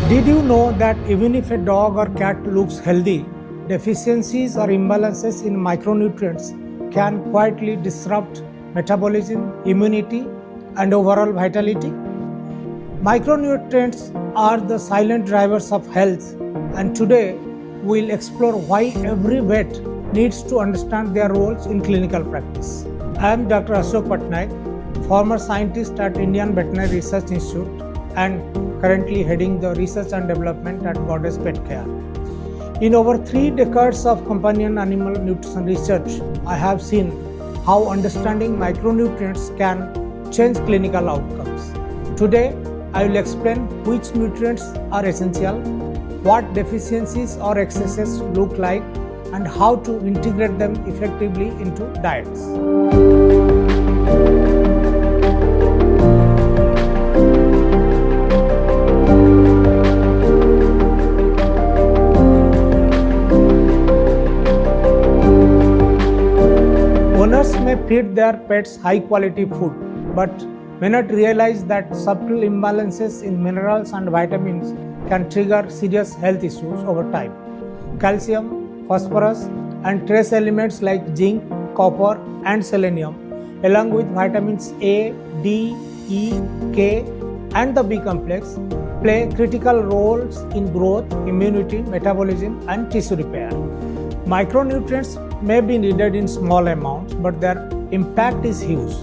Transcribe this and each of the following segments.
Did you know that even if a dog or cat looks healthy, deficiencies or imbalances in micronutrients can quietly disrupt metabolism, immunity, and overall vitality? Micronutrients are the silent drivers of health, and today we'll explore why every vet needs to understand their roles in clinical practice. I am Dr. Ashok Patnaik, former scientist at Indian Veterinary Research Institute and currently heading the research and development at Godrej Pet Care. In over 3 decades of companion animal nutrition research, I have seen how understanding micronutrients can change clinical outcomes. Today, I will explain which nutrients are essential, what deficiencies or excesses look like, and how to integrate them effectively into diets. Owners may feed their pets high quality food, but may not realize that subtle imbalances in minerals and vitamins can trigger serious health issues over time. Calcium, phosphorus, and trace elements like zinc, copper, and selenium, along with vitamins A, D, E, K, and the B complex, play critical roles in growth, immunity, metabolism, and tissue repair. Micronutrients may be needed in small amounts, but their impact is huge.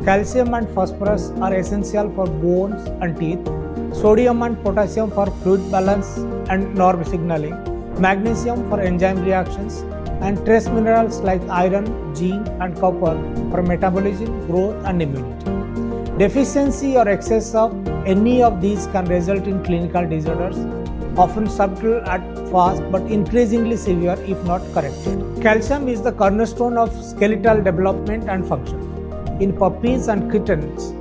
Calcium and phosphorus are essential for bones and teeth. Sodium and potassium for fluid balance and nerve signaling. Magnesium for enzyme reactions. And trace minerals like iron, zinc, and copper for metabolism, growth, and immunity. Deficiency or excess of any of these can result in clinical disorders, often subtle at first but increasingly severe if not corrected. Calcium is the cornerstone of skeletal development and function. In puppies and kittens,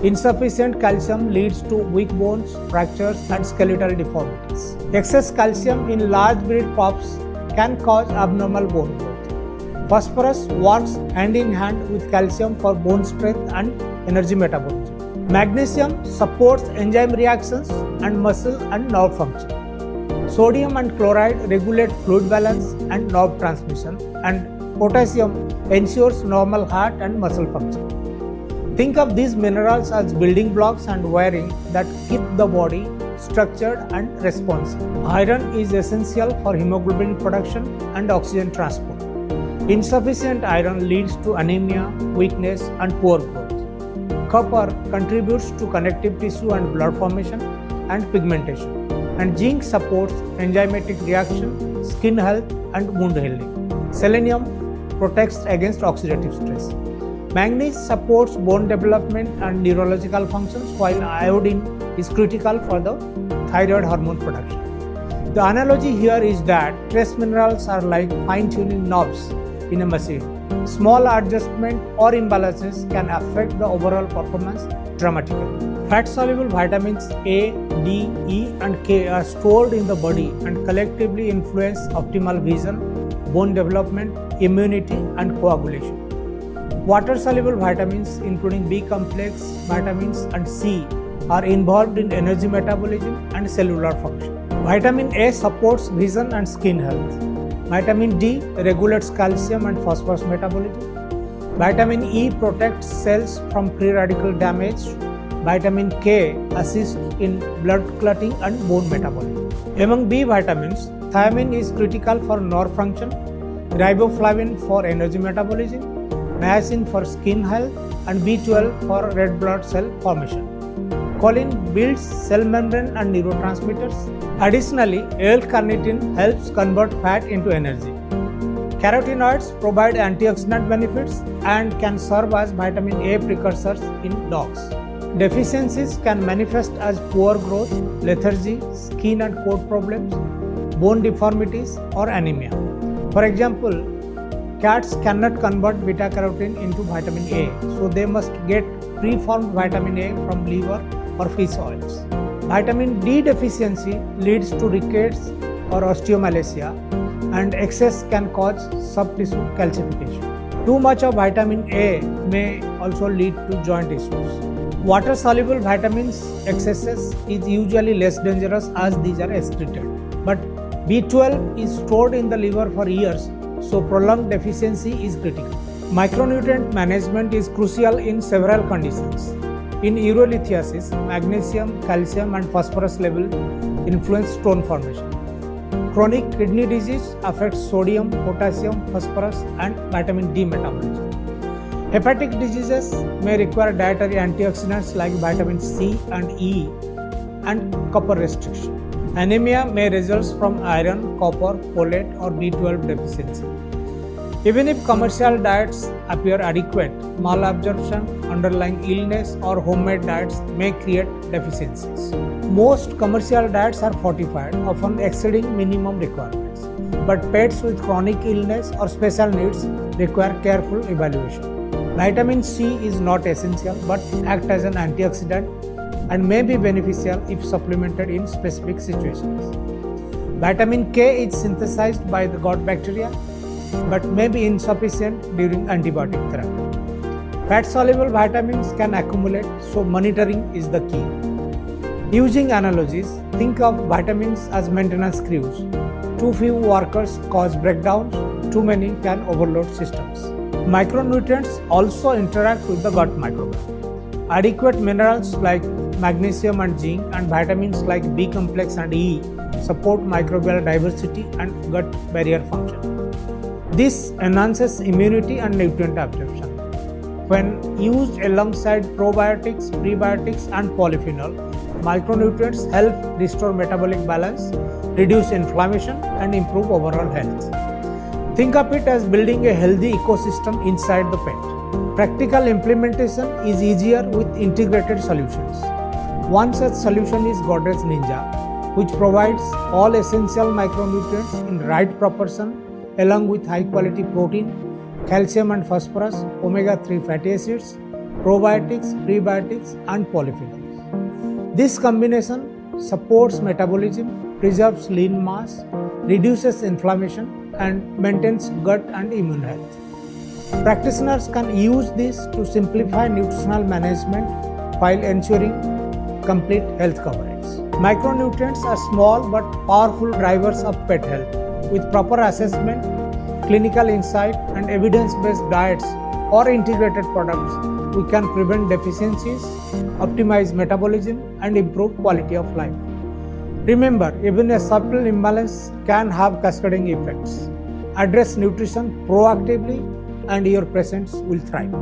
insufficient calcium leads to weak bones, fractures, and skeletal deformities. Excess calcium in large breed pups can cause abnormal bone growth. Phosphorus works hand in hand with calcium for bone strength and energy metabolism. Magnesium supports enzyme reactions and muscle and nerve function. Sodium and chloride regulate fluid balance and nerve transmission, and potassium ensures normal heart and muscle function. Think of these minerals as building blocks and wiring that keep the body structured and responsive. Iron is essential for hemoglobin production and oxygen transport. Insufficient iron leads to anemia, weakness, and poor growth. Copper contributes to connective tissue and blood formation and pigmentation. And zinc supports enzymatic reaction, skin health, and wound healing. Selenium protects against oxidative stress. Manganese supports bone development and neurological functions, while iodine is critical for the thyroid hormone production. The analogy here is that trace minerals are like fine-tuning knobs in a machine. Small adjustment or imbalances can affect the overall performance dramatically. Fat-soluble vitamins A, D, E, and K are stored in the body and collectively influence optimal vision, bone development, immunity, and coagulation. Water-soluble vitamins, including B complex, vitamins, and C, are involved in energy metabolism and cellular function. Vitamin A supports vision and skin health. Vitamin D regulates calcium and phosphorus metabolism. Vitamin E protects cells from free radical damage. Vitamin K assists in blood clotting and bone metabolism. Among B vitamins, thiamine is critical for nerve function, riboflavin for energy metabolism, niacin for skin health, and B12 for red blood cell formation. Choline builds cell membrane and neurotransmitters. Additionally, L-carnitine helps convert fat into energy. Carotenoids provide antioxidant benefits and can serve as vitamin A precursors in dogs. Deficiencies can manifest as poor growth, lethargy, skin and coat problems, bone deformities, or anemia. For example, cats cannot convert beta-carotene into vitamin A, so they must get preformed vitamin A from liver or fish oils. Vitamin D deficiency leads to rickets or osteomalacia, and excess can cause soft tissue calcification. Too much of vitamin A may also lead to joint issues. Water-soluble vitamins excesses is usually less dangerous as these are excreted. But B12 is stored in the liver for years, so prolonged deficiency is critical. Micronutrient management is crucial in several conditions. In urolithiasis, magnesium, calcium and phosphorus level influence stone formation. Chronic kidney disease affects sodium, potassium, phosphorus and vitamin D metabolism. Hepatic diseases may require dietary antioxidants like vitamin C and E and copper restriction. Anemia may result from iron, copper, folate or B12 deficiency. Even if commercial diets appear adequate, malabsorption, underlying illness or homemade diets may create deficiencies. Most commercial diets are fortified, often exceeding minimum requirements. But pets with chronic illness or special needs require careful evaluation. Vitamin C is not essential but acts as an antioxidant and may be beneficial if supplemented in specific situations. Vitamin K is synthesized by the gut bacteria but may be insufficient during antibiotic therapy. Fat-soluble vitamins can accumulate, so monitoring is the key. Using analogies, think of vitamins as maintenance crews. Too few workers cause breakdowns, too many can overload systems. Micronutrients also interact with the gut microbiome. Adequate minerals like magnesium and zinc and vitamins like B complex and E support microbial diversity and gut barrier function. This enhances immunity and nutrient absorption. When used alongside probiotics, prebiotics and polyphenol, micronutrients help restore metabolic balance, reduce inflammation and improve overall health. Think of it as building a healthy ecosystem inside the pet. Practical implementation is easier with integrated solutions. One such solution is Godrej Ninja, which provides all essential micronutrients in right proportion along with high quality protein, calcium and phosphorus, omega-3 fatty acids, probiotics, prebiotics and polyphenols. This combination supports metabolism, preserves lean mass, reduces inflammation and maintains gut and immune health. Practitioners can use this to simplify nutritional management while ensuring complete health coverage. Micronutrients are small but powerful drivers of pet health. With proper assessment, clinical insight and evidence-based diets or integrated products, we can prevent deficiencies, optimize metabolism and improve quality of life. Remember, even a subtle imbalance can have cascading effects. Address nutrition proactively and your patients will thrive.